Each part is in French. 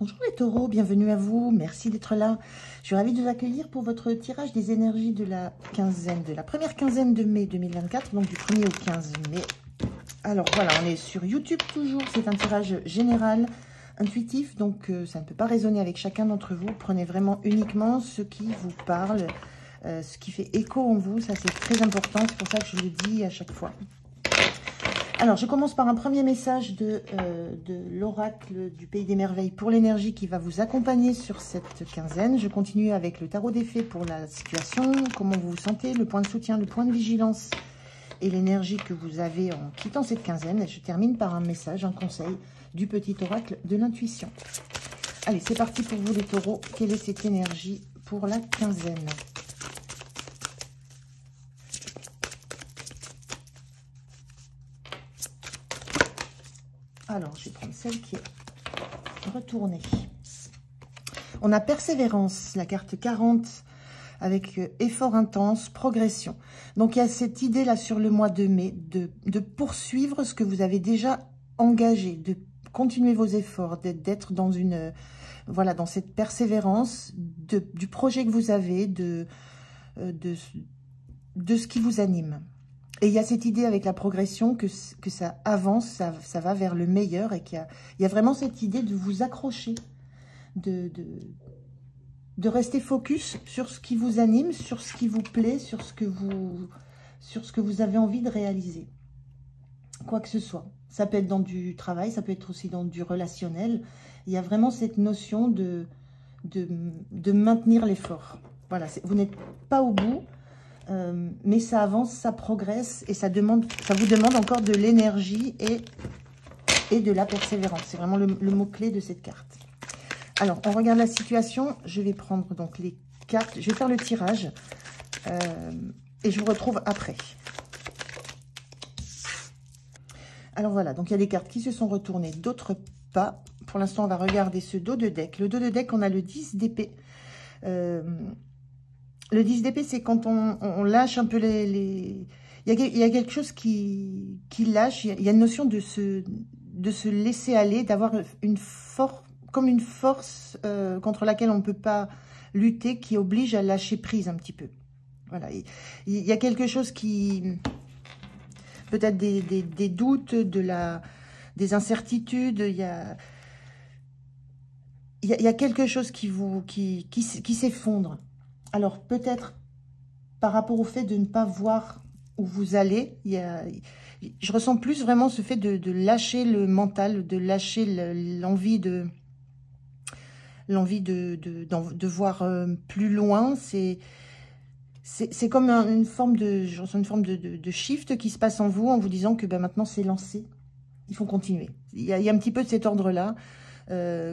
Bonjour les taureaux, bienvenue à vous, merci d'être là. Je suis ravie de vous accueillir pour votre tirage des énergies de la quinzaine, de la première quinzaine de mai 2024, donc du 1er au 15 mai. Alors voilà, on est sur YouTube toujours, c'est un tirage général, intuitif, donc ça ne peut pas résonner avec chacun d'entre vous. Prenez vraiment uniquement ce qui vous parle, ce qui fait écho en vous, ça c'est très important, c'est pour ça que je le dis à chaque fois. Alors, je commence par un premier message de l'oracle du Pays des Merveilles pour l'énergie qui va vous accompagner sur cette quinzaine. Je continue avec le tarot des fées pour la situation, comment vous vous sentez, le point de soutien, le point de vigilance et l'énergie que vous avez en quittant cette quinzaine. Et je termine par un message, un conseil du petit oracle de l'intuition. Allez, c'est parti pour vous les taureaux. Quelle est cette énergie pour la quinzaine ? Alors, je vais prendre celle qui est retournée. On a persévérance, la carte 40, avec effort intense, progression. Donc, il y a cette idée-là sur le mois de mai de poursuivre ce que vous avez déjà engagé, de continuer vos efforts, d'être dans une, voilà, dans cette persévérance du projet que vous avez, de ce qui vous anime. Et il y a cette idée avec la progression que ça avance, ça va vers le meilleur et qu'il y a vraiment cette idée de vous accrocher, de rester focus sur ce qui vous anime, sur ce qui vous plaît, sur ce que vous avez envie de réaliser. Quoi que ce soit. Ça peut être dans du travail, ça peut être aussi dans du relationnel. Il y a vraiment cette notion de maintenir l'effort. Voilà, vous n'êtes pas au bout. Mais ça avance, ça progresse et ça vous demande encore de l'énergie et de la persévérance. C'est vraiment le mot-clé de cette carte. Alors, on regarde la situation. Je vais prendre donc les cartes. Je vais faire le tirage et je vous retrouve après. Alors voilà, donc il y a des cartes qui se sont retournées, d'autres pas. Pour l'instant, on va regarder ce dos de deck. Le dos de deck, on a le 10 d'épée. Le 10 d'épée, c'est quand on lâche un peu il y a quelque chose qui lâche. Il y a une notion de se laisser aller, d'avoir comme une force contre laquelle on ne peut pas lutter, qui oblige à lâcher prise un petit peu. Voilà. Il y a quelque chose qui... Peut-être des doutes, des incertitudes. Il y a quelque chose qui s'effondre. Alors, peut-être par rapport au fait de ne pas voir où vous allez, je ressens plus vraiment ce fait de lâcher le mental, de lâcher l'envie de voir plus loin. C'est comme une forme je ressens une forme de shift qui se passe en vous disant que maintenant c'est lancé, il faut continuer. Il y a un petit peu de cet ordre-là.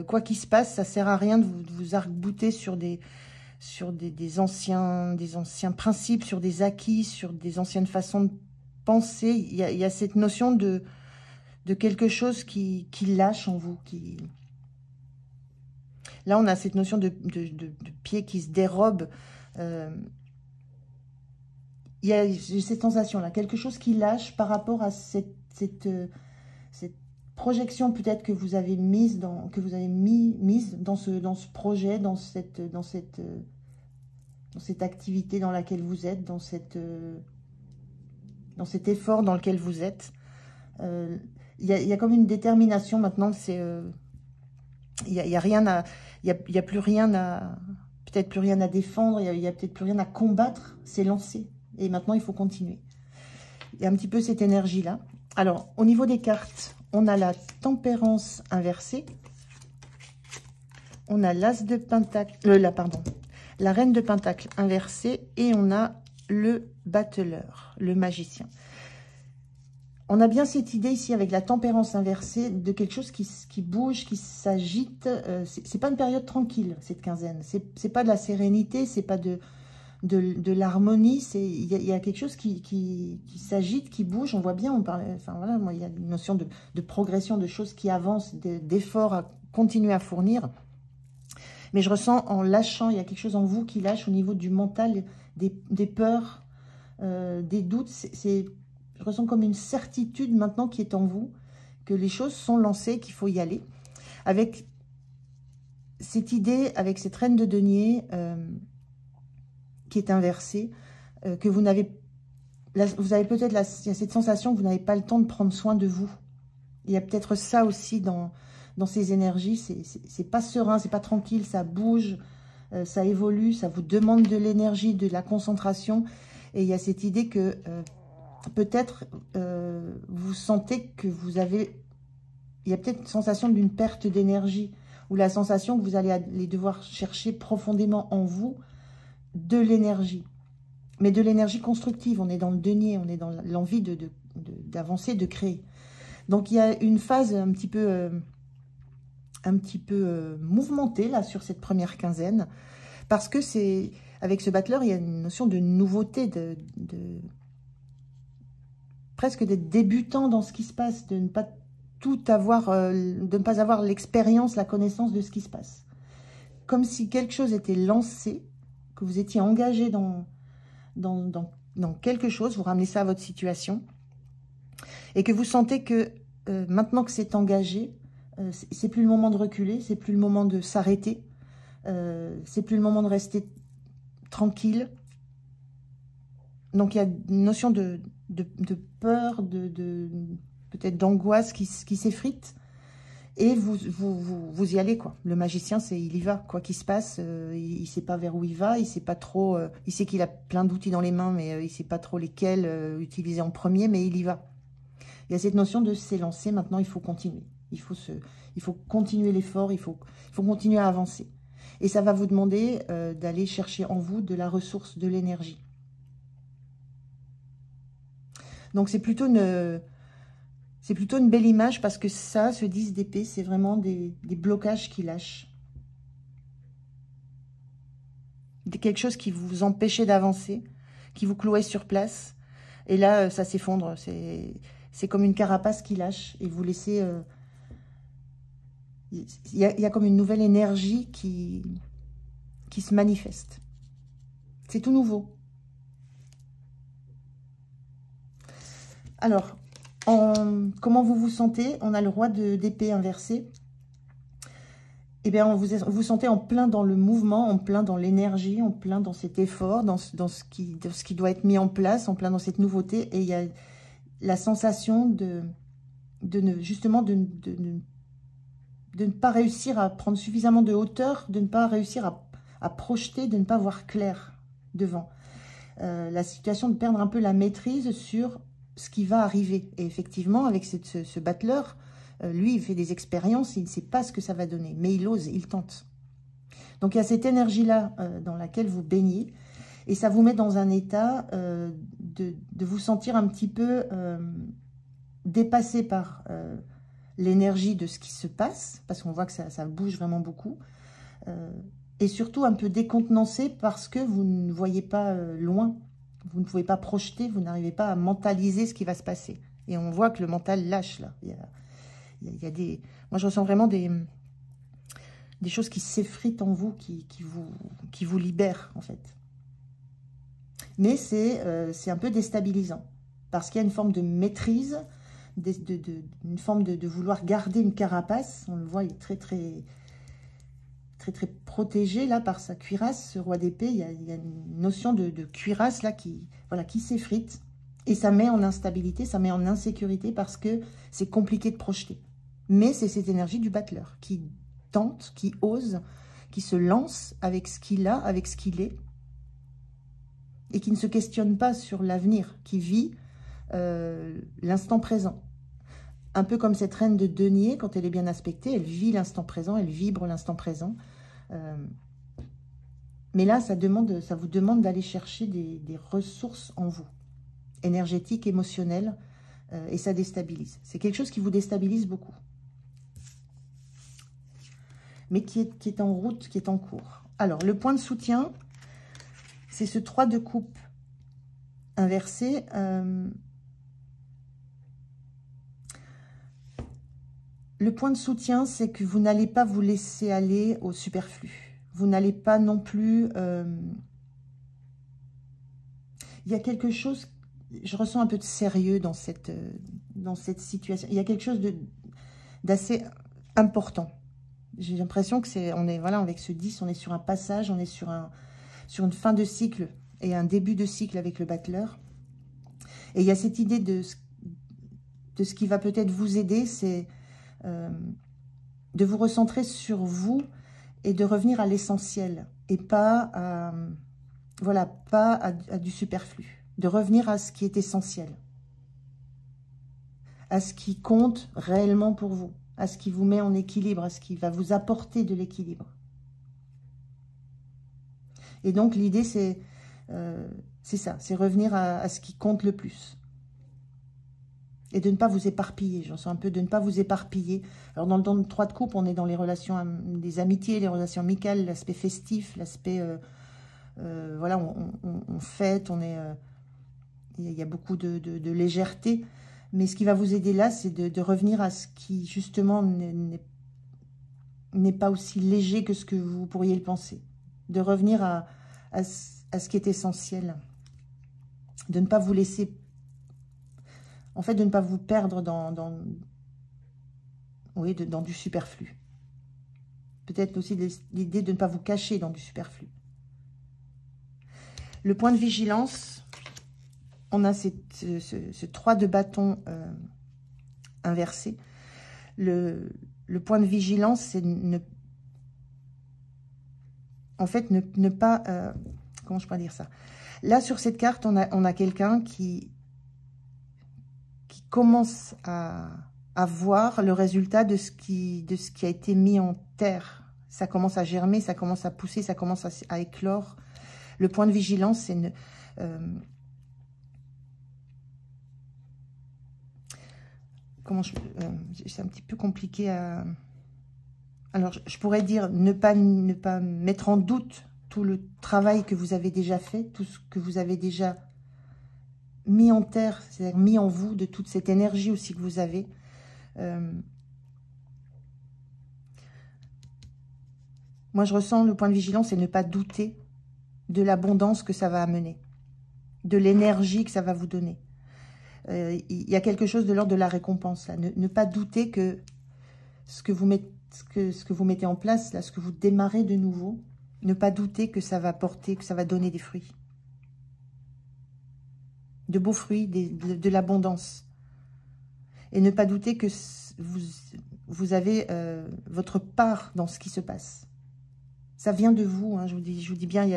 Quoi qu'il se passe, ça sert à rien de vous arc-bouter sur des anciens principes, sur des acquis, sur des anciennes façons de penser. Il y a cette notion de quelque chose qui lâche en vous. Là, on a cette notion de pied qui se dérobe. Il y a cette sensation-là, quelque chose qui lâche par rapport à cette projection peut-être que vous avez mise dans ce projet, dans cette activité dans laquelle vous êtes, dans cet effort dans lequel vous êtes. Il y a comme une détermination maintenant. Il y a plus rien peut-être plus rien à défendre. Il y a peut-être plus rien à combattre. C'est lancé et maintenant il faut continuer. Il y a un petit peu cette énergie là. Alors au niveau des cartes, on a la tempérance inversée. On a l'as de pentacle, la reine de pentacle inversée. Et on a le battleur, le magicien. On a bien cette idée ici avec la tempérance inversée de quelque chose qui bouge, qui s'agite. C'est pas une période tranquille, cette quinzaine. C'est pas de la sérénité, c'est pas de l'harmonie. Il y a quelque chose qui s'agite, qui bouge. On voit bien, enfin voilà, moi, il y a une notion de progression, de choses qui avancent, d'efforts à continuer à fournir. Mais je ressens en lâchant, il y a quelque chose en vous qui lâche au niveau du mental, des peurs, des doutes. Je ressens comme une certitude maintenant qui est en vous, que les choses sont lancées, qu'il faut y aller. Avec cette idée avec cette reine de denier qui est inversée, que vous n'avez... Vous avez peut-être il y a cette sensation que vous n'avez pas le temps de prendre soin de vous. Il y a peut-être ça aussi dans ces énergies. C'est pas serein, c'est pas tranquille, ça bouge, ça évolue, ça vous demande de l'énergie, de la concentration. Et il y a cette idée que peut-être vous sentez que vous avez... Il y a peut-être une sensation d'une perte d'énergie, ou la sensation que vous allez devoir chercher profondément en vous de l'énergie. Mais de l'énergie constructive, on est dans le denier, on est dans l'envie d'avancer, de créer. Donc il y a une phase un petit peu mouvementée là sur cette première quinzaine, parce que c'est avec ce battleur, il y a une notion de nouveauté, presque d'être débutant dans ce qui se passe, de ne pas tout avoir, de ne pas avoir l'expérience, la connaissance de ce qui se passe. Comme si quelque chose était lancé, que vous étiez engagé dans quelque chose, vous ramenez ça à votre situation, et que vous sentez que maintenant que c'est engagé, c'est plus le moment de reculer, c'est plus le moment de s'arrêter, c'est plus le moment de rester tranquille. Donc il y a une notion de peur, peut-être d'angoisse qui s'effrite, et vous y allez, quoi. Le magicien, il y va, quoi qu'il se passe, il ne sait pas vers où il va, il sait pas trop, il sait qu'il a plein d'outils dans les mains, mais il ne sait pas trop lesquels utiliser en premier, mais il y va. Il y a cette notion de s'élancer, maintenant il faut continuer, il faut continuer l'effort, il faut continuer à avancer. Et ça va vous demander d'aller chercher en vous de la ressource, de l'énergie. Donc c'est plutôt une belle image, parce que ça, ce 10 d'épée, c'est vraiment des blocages qui lâchent. Quelque chose qui vous empêchait d'avancer, qui vous clouait sur place. Et là, ça s'effondre. C'est comme une carapace qui lâche, et vous laissez... Il y a comme une nouvelle énergie qui se manifeste. C'est tout nouveau. Alors, comment vous vous sentez? On a le roi d'épée inversé. Eh bien, vous sentez en plein dans le mouvement, en plein dans l'énergie, en plein dans cet effort, dans ce qui doit être mis en place, en plein dans cette nouveauté. Et il y a la sensation justement de ne pas réussir à prendre suffisamment de hauteur, de ne pas réussir à projeter, de ne pas voir clair devant. La situation de perdre un peu la maîtrise sur ce qui va arriver. Et effectivement, avec ce battleur, lui, il fait des expériences, il ne sait pas ce que ça va donner, mais il ose, il tente. Donc, il y a cette énergie-là dans laquelle vous baignez, et ça vous met dans un état de vous sentir un petit peu dépassé par l'énergie de ce qui se passe, parce qu'on voit que ça bouge vraiment beaucoup, et surtout un peu décontenancé parce que vous ne voyez pas loin. Vous ne pouvez pas projeter, vous n'arrivez pas à mentaliser ce qui va se passer. Et on voit que le mental lâche, là. Il y a des... Moi, je ressens vraiment des choses qui s'effritent en vous, qui vous libèrent, en fait. Mais c'est un peu déstabilisant, parce qu'il y a une forme de maîtrise, une forme de vouloir garder une carapace. On le voit, il est très protégé là par sa cuirasse, ce roi d'épée. Il y a une notion de cuirasse là qui s'effrite, et ça met en instabilité, ça met en insécurité, parce que c'est compliqué de projeter. Mais c'est cette énergie du battleur qui tente, qui ose, qui se lance avec ce qu'il a, avec ce qu'il est, et qui ne se questionne pas sur l'avenir, qui vit l'instant présent. Un peu comme cette reine de denier, quand elle est bien aspectée, elle vit l'instant présent, elle vibre l'instant présent. Mais là, ça vous demande d'aller chercher des ressources en vous, énergétiques, émotionnelles, et ça déstabilise. C'est quelque chose qui vous déstabilise beaucoup, mais qui est en route, qui est en cours. Alors, le point de soutien, c'est ce 3 de coupe inversé. Le point de soutien, c'est que vous n'allez pas vous laisser aller au superflu. Vous n'allez pas non plus... Il y a quelque chose... Je ressens un peu de sérieux dans cette situation. Il y a quelque chose d'assez important. J'ai l'impression que c'est, on est, voilà, avec ce 10, on est sur un passage, on est sur une fin de cycle et un début de cycle avec le battleur. Et il y a cette idée de ce qui va peut-être vous aider, c'est de vous recentrer sur vous et de revenir à l'essentiel et pas à, voilà, pas à du superflu. De revenir à ce qui est essentiel, à ce qui compte réellement pour vous, à ce qui vous met en équilibre, à ce qui va vous apporter de l'équilibre. Et donc l'idée c'est ça, c'est revenir à ce qui compte le plus. Et de ne pas vous éparpiller, j'en sens un peu, de ne pas vous éparpiller. Alors dans le don de 3 de coupe, on est dans les relations, des amitiés, les relations amicales, l'aspect festif, l'aspect, voilà, on fête, on est, il y a beaucoup de légèreté. Mais ce qui va vous aider là, c'est de revenir à ce qui, justement, n'est pas aussi léger que ce que vous pourriez le penser. De revenir à ce qui est essentiel. De ne pas vous laisser... En fait, de ne pas vous perdre dans du superflu. Peut-être aussi l'idée de ne pas vous cacher dans du superflu. Le point de vigilance, on a ce 3 de bâton inversé. Le point de vigilance, c'est en fait ne pas... comment je peux dire ça? Là, sur cette carte, on a quelqu'un qui commence à voir le résultat de ce qui a été mis en terre. Ça commence à germer, ça commence à pousser, ça commence à éclore. Le point de vigilance, c'est c'est un petit peu compliqué à... Alors, je pourrais dire ne pas mettre en doute tout le travail que vous avez déjà fait, tout ce que vous avez déjà mis en terre, c'est-à-dire mis en vous, de toute cette énergie aussi que vous avez. Moi, je ressens le point de vigilance et ne pas douter de l'abondance que ça va amener, de l'énergie que ça va vous donner. Il y a quelque chose de l'ordre de la récompense, là. Ne pas douter que ce que vous mettez en place, là, ce que vous démarrez de nouveau, ne pas douter que ça va porter, que ça va donner des fruits. De beaux fruits, de l'abondance. Et ne pas douter que vous avez votre part dans ce qui se passe. Ça vient de vous, hein, je vous dis bien, il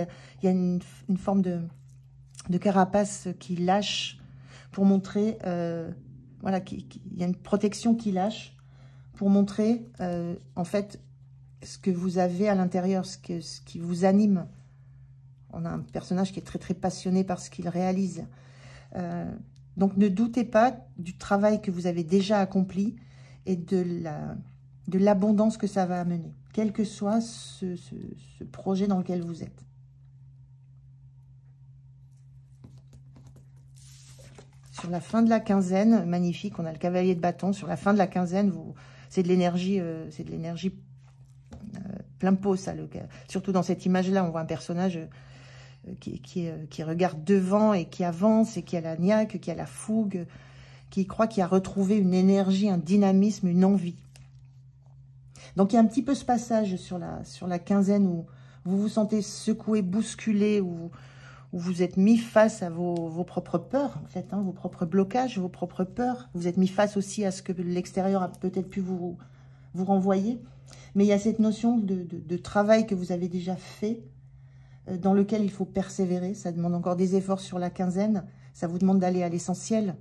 y a une forme de carapace qui lâche pour montrer, voilà, il y a une protection qui lâche pour montrer, en fait, ce que vous avez à l'intérieur, ce qui vous anime. On a un personnage qui est très, très passionné par ce qu'il réalise. Donc, ne doutez pas du travail que vous avez déjà accompli et de l'abondance que ça va amener, quel que soit ce projet dans lequel vous êtes. Sur la fin de la quinzaine, magnifique, on a le cavalier de bâton. Sur la fin de la quinzaine, c'est de l'énergie plein pot, ça. Surtout dans cette image-là, on voit un personnage qui regarde devant et qui avance et qui a la niaque, qui a la fougue, qui croit qu'il a retrouvé une énergie, un dynamisme, une envie. Donc, il y a un petit peu ce passage sur la quinzaine où vous vous sentez secoué, bousculé, où vous êtes mis face à vos propres peurs, en fait, hein, vos propres blocages, vos propres peurs. Vous êtes mis face aussi à ce que l'extérieur a peut-être pu vous renvoyer. Mais il y a cette notion de travail que vous avez déjà fait, dans lequel il faut persévérer. Ça demande encore des efforts sur la quinzaine. Ça vous demande d'aller à l'essentiel,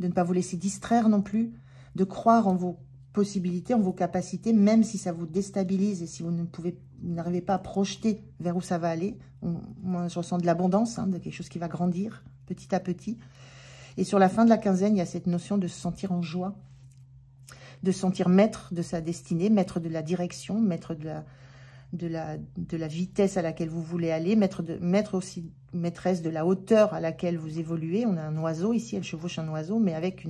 de ne pas vous laisser distraire non plus, de croire en vos possibilités, en vos capacités, même si ça vous déstabilise et si vous n'arrivez pas à projeter vers où ça va aller. Moi, je ressens de l'abondance, hein, de quelque chose qui va grandir petit à petit. Et sur la fin de la quinzaine, il y a cette notion de se sentir en joie, de se sentir maître de sa destinée, maître de la direction, maître de la vitesse à laquelle vous voulez aller, maîtresse de la hauteur à laquelle vous évoluez. On a un oiseau ici, elle chevauche un oiseau, mais avec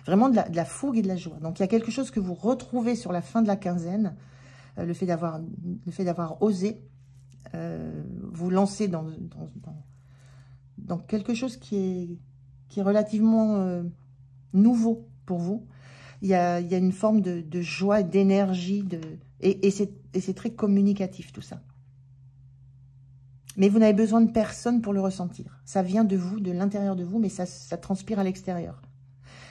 vraiment de la fougue et de la joie. Donc, il y a quelque chose que vous retrouvez sur la fin de la quinzaine, le fait d'avoir osé vous lancer dans quelque chose qui est relativement nouveau pour vous. il y a une forme de joie, d'énergie, et c'est très communicatif tout ça. Mais vous n'avez besoin de personne pour le ressentir. Ça vient de vous, de l'intérieur de vous, mais ça transpire à l'extérieur.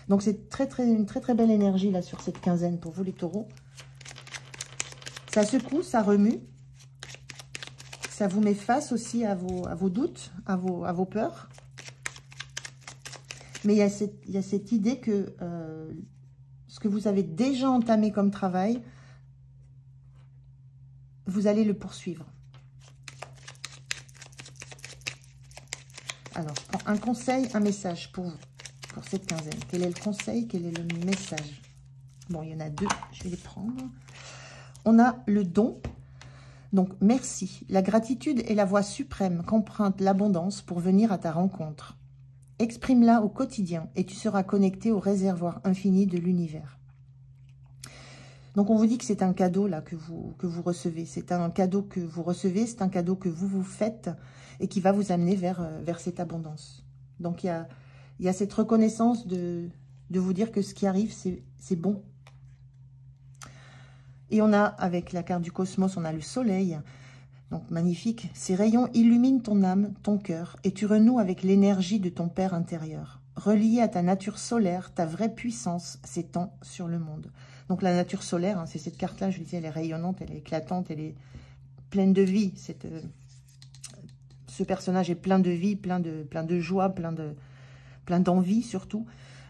Donc c'est une très très belle énergie là sur cette quinzaine pour vous les taureaux. Ça secoue, ça remue. Ça vous met face aussi à vos doutes, à vos peurs. Mais il y a cette idée que ce que vous avez déjà entamé comme travail, vous allez le poursuivre. Alors, je prends un conseil, un message pour vous, pour cette quinzaine. Quel est le conseil? Quel est le message? Bon, il y en a deux, je vais les prendre. On a le don. Donc, merci. La gratitude est la voie suprême qu'emprunte l'abondance pour venir à ta rencontre. Exprime-la au quotidien et tu seras connecté au réservoir infini de l'univers. Donc, on vous dit que c'est un cadeau là que vous recevez. C'est un cadeau que vous recevez, c'est un cadeau que vous vous faites et qui va vous amener vers cette abondance. Donc, il y a cette reconnaissance de vous dire que ce qui arrive, c'est bon. Et on a, avec la carte du cosmos, on a le soleil. Donc, magnifique. Ces rayons illuminent ton âme, ton cœur, et tu renoues avec l'énergie de ton Père intérieur. Relié à ta nature solaire, ta vraie puissance s'étend sur le monde. Donc, la nature solaire, hein, c'est cette carte-là, je vous disais, elle est rayonnante, elle est éclatante, elle est pleine de vie. Ce personnage est plein de vie, plein de joie, plein d'envie surtout.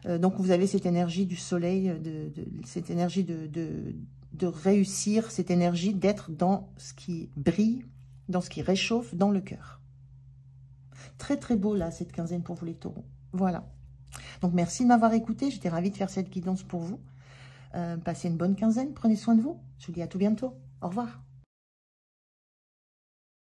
Donc, vous avez cette énergie du soleil, cette énergie de réussir, cette énergie d'être dans ce qui brille, dans ce qui réchauffe, dans le cœur. Très, très beau, là, cette quinzaine pour vous, les taureaux. Voilà. Donc, merci de m'avoir écouté. J'étais ravie de faire cette guidance pour vous. Passez une bonne quinzaine. Prenez soin de vous. Je vous dis à tout bientôt. Au revoir.